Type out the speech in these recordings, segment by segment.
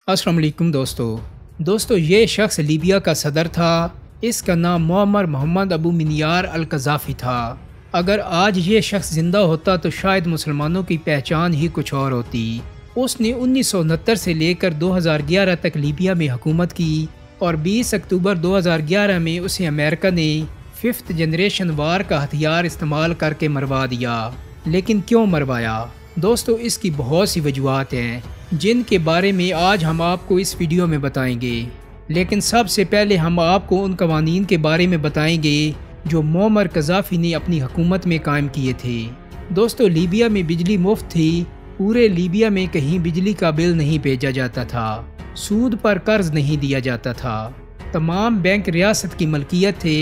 अस्सलाम वालेकुम दोस्तों ये शख्स लीबिया का सदर था। इसका नाम मुअम्मर मोहम्मद अबू मिनियार अल कज़ाफ़ी था। अगर आज ये शख्स ज़िंदा होता तो शायद मुसलमानों की पहचान ही कुछ और होती। उसने 1969 से लेकर 2011 तक लीबिया में हुकूमत की और 20 अक्टूबर 2011 में उसे अमेरिका ने 5th जनरेशन वार का हथियार इस्तेमाल करके मरवा दिया। लेकिन क्यों मरवाया? दोस्तों इसकी बहुत सी वजूहात हैं जिनके बारे में आज हम आपको इस वीडियो में बताएंगे। लेकिन सबसे पहले हम आपको उन कवानीन के बारे में बताएंगे जो मुअम्मर कज़ाफ़ी ने अपनी हुकूमत में कायम किए थे। दोस्तों लीबिया में बिजली मुफ्त थी। पूरे लीबिया में कहीं बिजली का बिल नहीं भेजा जाता था। सूद पर कर्ज नहीं दिया जाता था। तमाम बैंक रियासत की मलकियत थे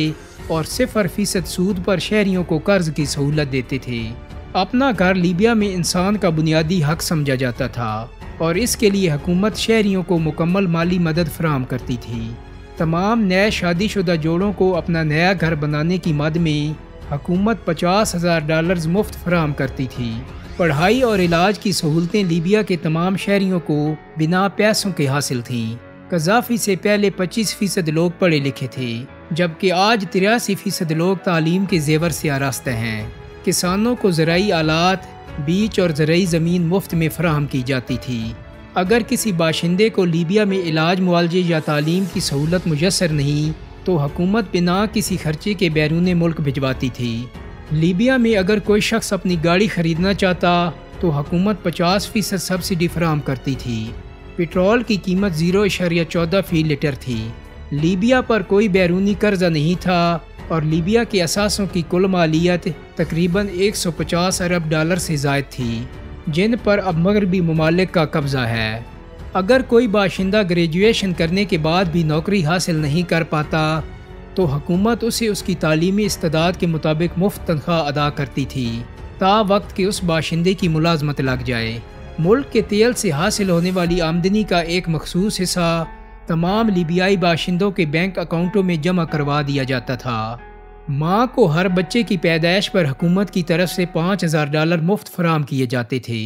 और 0% सूद पर शहरियों को कर्ज की सहूलत देते थे। अपना घर लीबिया में इंसान का बुनियादी हक समझा जाता था और इसके लिए हुकूमत शहरियों को मुकम्मल माली मदद फराहम करती थी। तमाम नए शादीशुदा जोड़ों को अपना नया घर बनाने की मद में हुकूमत $50,000 मुफ्त फराहम करती थी। पढ़ाई और इलाज की सहूलतें लीबिया के तमाम शहरियों को बिना पैसों के हासिल थीं। कज़ाफ़ी से पहले 25% लोग पढ़े लिखे थे, जबकि आज 83% लोग तालीम के जेवर से आरास्ते हैं। किसानों को ज़राई आलात, बीज और ज़राई ज़मीन मुफ्त में फराहम की जाती थी। अगर किसी बाशिंदे को लीबिया में इलाज मुआलजे या तालीम की सहूलत मुयस्सर नहीं तो हुकूमत बिना किसी खर्चे के बैरून मुल्क भिजवाती थी। लीबिया में अगर कोई शख्स अपनी गाड़ी खरीदना चाहता तो हुकूमत 50% सब्सिडी फराहम करती थी। पेट्रोल की कीमत 0.14 फ़ी लीटर थी। लीबिया पर कोई बैरूनी कर्जा नहीं था और लीबिया के असासों की कुल मालियत तकरीबन $150 अरब से ज़ायद थी, जिन पर अब मगरबी ममालिक का कब्ज़ा है। अगर कोई बाशिंदा ग्रेजुएशन करने के बाद भी नौकरी हासिल नहीं कर पाता तो हुकूमत उसे उसकी तालीमी इस्तेदाद के मुताबिक मुफ्त तनख्वाह अदा करती थी ता वक्त के उस बाशिंदे की मुलाजमत लग जाए। मुल्क के तेल से हासिल होने वाली आमदनी का एक मखसूस हिस्सा तमाम लीबियाई बाशिंदों के बैंक अकाउंटों में जमा करवा दिया जाता था। माँ को हर बच्चे की पैदाइश पर हुकूमत की तरफ से $5,000 मुफ्त फराहम किए जाते थे।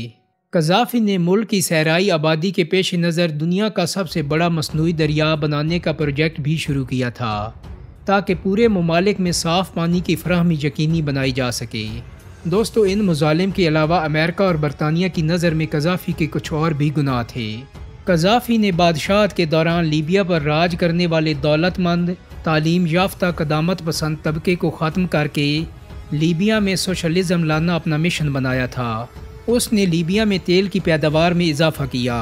कज़ाफ़ी ने मुल्क की सहराई आबादी के पेश नज़र दुनिया का सबसे बड़ा मसनूई दरिया बनाने का प्रोजेक्ट भी शुरू किया था ताकि पूरे ममालिक में साफ़ पानी की फराहमी यकीनी बनाई जा सके। दोस्तों इन मुजालिम के अलावा अमेरिका और बरतानिया की नज़र में कज़ाफ़ी के कुछ और भी गुनाह थे। कज़ाफ़ी ने बादशाहत के दौरान लीबिया पर राज करने वाले दौलतमंद, तालीम याफ्ता, क़दामत पसंद तबके को ख़त्म करके लीबिया में सोशलिज़म लाना अपना मिशन बनाया था। उसने लीबिया में तेल की पैदावार में इजाफ़ा किया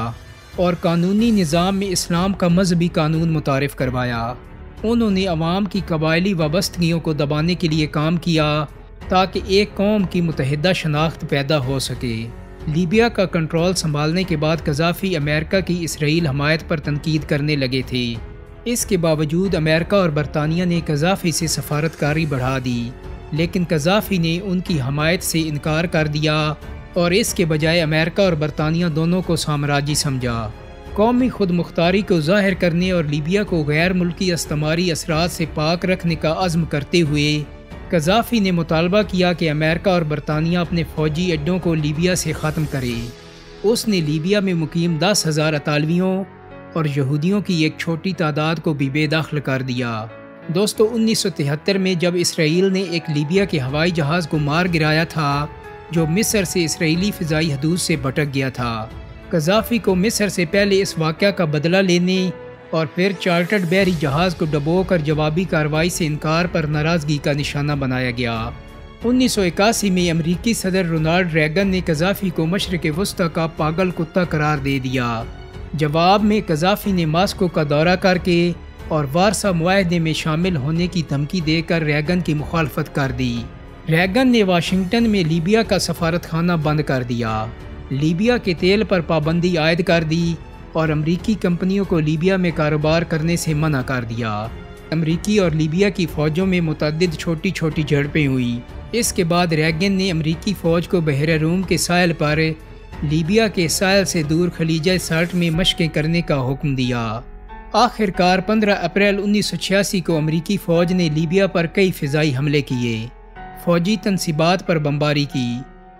और कानूनी निज़ाम में इस्लाम का मजहबी कानून मुतारिफ़ करवाया। उन्होंने अवाम की कबायली वाबस्तगियों को दबाने के लिए काम किया ताकि एक कौम की मुतहदा शनाख्त पैदा हो सके। लीबिया का कंट्रोल संभालने के बाद कज़ाफ़ी अमेरिका की इसराइल हमायत पर तनकीद करने लगे थे। इसके बावजूद अमेरिका और बरतानिया ने कज़ाफ़ी से सफारतकारी बढ़ा दी, लेकिन कज़ाफ़ी ने उनकी हमायत से इनकार कर दिया और इसके बजाय अमेरिका और बरतानिया दोनों को साम्राज्य समझा। कौमी खुद मुख्तारी को ज़ाहिर करने और लीबिया को गैर मुल्की इस्तमारी असरात से पाक रखने का अज़्म करते हुए कज़ाफ़ी ने मुतालबा किया कि अमेरिका और बरतानिया अपने फ़ौजी अड्डों को लीबिया से ख़त्म करे। उसने लीबिया में मुकीम 10,000 अतालवियों और यहूदियों की एक छोटी तादाद को भी बेदखल कर दिया। दोस्तों 1973 में जब इसराइल ने एक लीबिया के हवाई जहाज़ को मार गिराया था जो मिस्र से इसराइली फ़िज़ाई हदूद से भटक गया था, कज़ाफ़ी को मिस्र से पहले इस वाक़या का बदला लेने और फिर चार्टर्ड बहरी जहाज़ को डबोकर जवाबी कार्रवाई से इनकार पर नाराज़गी का निशाना बनाया गया। 1981 में अमरीकी सदर रोनाल्ड रैगन ने कज़ाफ़ी को मशरिक़ वस्ता का पागल कुत्ता करार दे दिया। जवाब में कज़ाफ़ी ने मास्को का दौरा करके और वारसा मुआहदे में शामिल होने की धमकी देकर रैगन की मुखालफत कर दी। रैगन ने वाशिंगटन में लीबिया का सफारतखाना बंद कर दिया, लीबिया के तेल पर पाबंदी आयद कर दी और अमरीकी कंपनियों को लीबिया में कारोबार करने से मना कर दिया। अमरीकी और लीबिया की फ़ौजों में मुतअद्दिद छोटी छोटी झड़पें हुई। इसके बाद रैगन ने अमरीकी फ़ौज को बहर रूम के साहिल पर लीबिया के साहिल से दूर खलीजा सर्ट में मशक़ें करने का हुक्म दिया। आखिरकार 15 अप्रैल 1986 को अमरीकी फ़ौज ने लीबिया पर कई फ़िज़ाई हमले किए, फ़ौजी तनसीबात पर बमबारी की।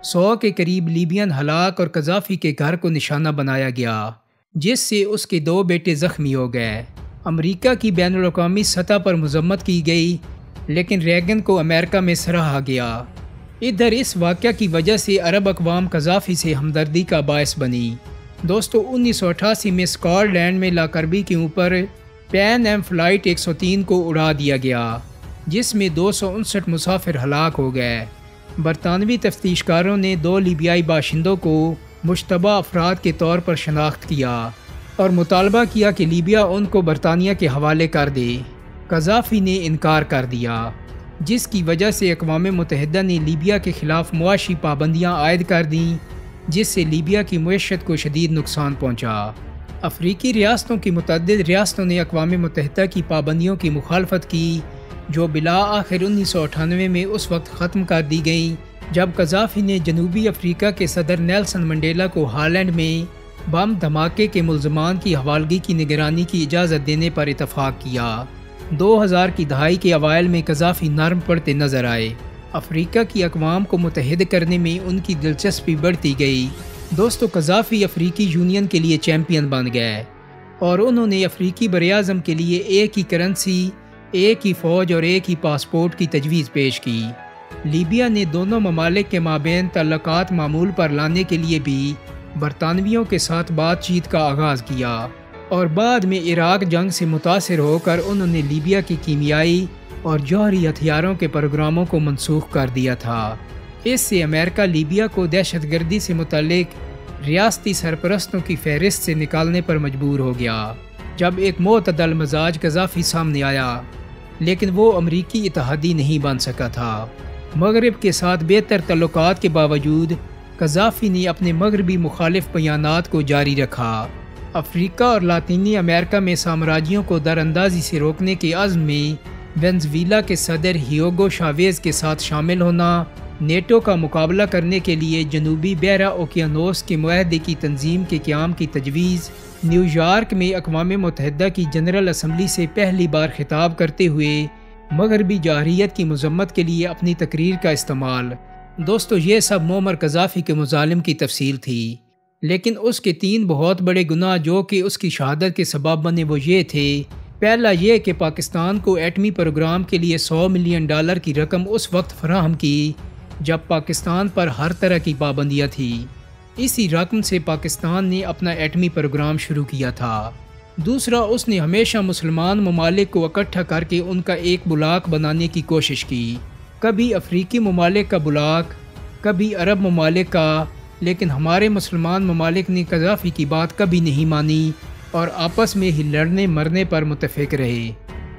100 के करीब लीबियन हलाक और कज़ाफ़ी के घर को निशाना बनाया गया। जिससे उसके 2 बेटे ज़ख्मी हो गए। अमेरिका की बैनुल-अक़वामी सतह पर मज़म्मत की गई, लेकिन रेगन को अमेरिका में सराहा गया। इधर इस वाक़या की वजह से अरब अक़वाम कज़ाफ़ी से हमदर्दी का बायस बनी। दोस्तों 1988 में स्कॉटलैंड में लाकर्बी के ऊपर पैन एम फ़्लाइट 103 को उड़ा दिया गया, जिसमें 259 मुसाफिर हलाक हो गए। बरतानवी तफ्तीशकारों ने 2 लीबियाई बाशिंदों को मुश्तबा अफराद के तौर पर शनाख्त किया और मुतालबा किया कि लीबिया उनको बरतानिया के हवाले कर दे। कज़ाफ़ी ने इनकार कर दिया, जिसकी वजह से अक़वाम मुत्तहिदा ने लीबिया के ख़िलाफ़ मुआशी पाबंदियाँ आयद कर दीं, जिससे लीबिया की मईशत को शदीद नुकसान पहुँचा। अफ्रीकी रियासतों की मुतअद्दिद रियासतों ने अक़वाम मुत्तहिदा की पाबंदियों की मुखालफत की, जो बिला आखिर 1998 में उस वक्त ख़त्म कर दी गई जब कज़ाफ़ी ने जनूबी अफ्रीका के सदर नेल्सन मंडेला को हालैंड में बम धमाके के मुल्ज़मान की हवालगी की निगरानी की इजाज़त देने पर इतफ़ाक़ किया। 2000 की दहाई के अवाइल में कज़ाफ़ी नरम पड़ते नज़र आए। अफ्रीका की अक़वाम को मुत्तहिद करने में उनकी दिलचस्पी बढ़ती गई। दोस्तों कज़ाफ़ी अफ्रीकी यूनियन के लिए चैम्पियन बन गए और उन्होंने अफ्रीकी बरआज़म के लिए एक ही करेंसी, एक ही फ़ौज और एक ही पासपोर्ट की तजवीज़ पेश की। लीबिया ने दोनों ममालिक के माबैन तल्लुकात मामूल पर लाने के लिए भी बरतानवियों के साथ बातचीत का आगाज़ किया और बाद में इराक जंग से मुतासिर होकर उन्होंने लीबिया की कीमियाई और जौहरी हथियारों के प्रोग्रामों को मनसूख कर दिया था। इससे अमेरिका लीबिया को दहशतगर्दी से मुतल्लिक रियासती सरपरस्तों की फहरिस्त से निकालने पर मजबूर हो गया। जब एक मोतदल मजाज कज़ाफ़ी सामने आया, लेकिन वो अमरीकी इत्तेहादी नहीं बन सका था। मगरब के साथ बेहतर तल्लुकात के बावजूद कज़ाफ़ी ने अपने मगरबी मुखालिफ बयानात को जारी रखा। अफ्रीका और लातीनी अमेरिका में साम्राज्यों को दरअंदाजी से रोकने के अज़्म में वेनेज़ुएला के सदर ह्यूगो चावेज़ के साथ शामिल होना, नेटो का मुकाबला करने के लिए जनूबी बहरा ओकियानोस के मुआहदे की तंजीम के क़याम की तजवीज़, न्यूयॉर्क में अक़वाम मुत्तहिदा की जनरल असम्बली से पहली बार खिताब करते हुए मगरबी जाहिरियत की मज़म्मत के लिए अपनी तकरीर का इस्तेमाल। दोस्तों ये सब मुअम्मर कज़ाफ़ी के मुज़ालिम की तफसील थी, लेकिन उसके 3 बहुत बड़े गुनाह जो कि उसकी शहादत के सबब बने वो ये थे। पहला ये कि पाकिस्तान को एटमी प्रोग्राम के लिए $100 मिलियन की रकम उस वक्त फराहम की जब पाकिस्तान पर हर तरह की पाबंदियाँ थी। इसी रकम से पाकिस्तान ने अपना एटमी प्रोग्राम शुरू किया था। दूसरा, उसने हमेशा मुसलमान ममालिक को इकट्ठा करके उनका एक बुलाक बनाने की कोशिश की, कभी अफ्रीकी ममालिक का बुलाक, कभी अरब ममालिक का, लेकिन हमारे मुसलमान ममालिक ने कज़ाफ़ी की बात कभी नहीं मानी और आपस में ही लड़ने मरने पर मुत्तफ़िक रहे।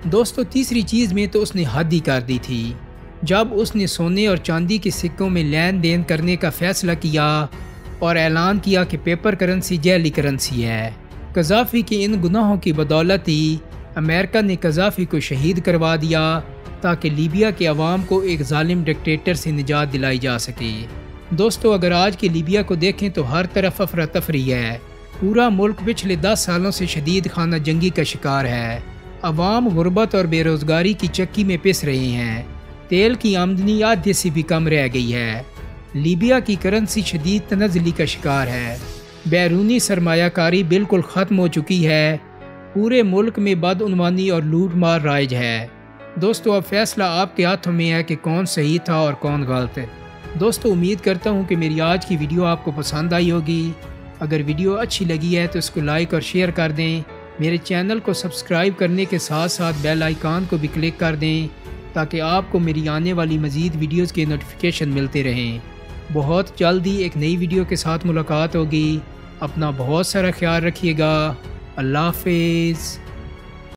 दोस्तों तीसरी चीज़ में तो उसने हद ही कर दी थी जब उसने सोने और चांदी के सिक्कों में लेन देन करने का फ़ैसला किया और ऐलान किया कि पेपर करेंसी जैली करेंसी है। कज़ाफ़ी के इन गुनाहों की बदौलत ही अमेरिका ने कज़ाफ़ी को शहीद करवा दिया ताकि लीबिया के अवाम को एक जालिम डिक्टेटर से निजात दिलाई जा सके। दोस्तों अगर आज के लीबिया को देखें तो हर तरफ अफरा तफरी है। पूरा मुल्क पिछले 10 सालों से शदीद खाना जंगी का शिकार है। अवाम गुर्बत और बेरोज़गारी की चक्की में पिस रहे हैं। तेल की आमदनी आधे से भी कम रह गई है। लीबिया की करेंसी शदीद तनज़्ज़ुली का शिकार है। बैरूनी सरमायाकारी बिल्कुल ख़त्म हो चुकी है। पूरे मुल्क में बदउनवानी और लूट मार राइज है। दोस्तों अब फैसला आपके हाथों में है कि कौन सही था और कौन गलत है। दोस्तों उम्मीद करता हूँ कि मेरी आज की वीडियो आपको पसंद आई होगी। अगर वीडियो अच्छी लगी है तो इसको लाइक और शेयर कर दें। मेरे चैनल को सब्सक्राइब करने के साथ साथ बेल आइकन को भी क्लिक कर दें ताकि आपको मेरी आने वाली मज़ीद वीडियोज़ के नोटिफिकेशन मिलते रहें। बहुत जल्दी एक नई वीडियो के साथ मुलाकात होगी। अपना बहुत सारा ख्याल रखिएगा। अल्लाह हाफ़िज़।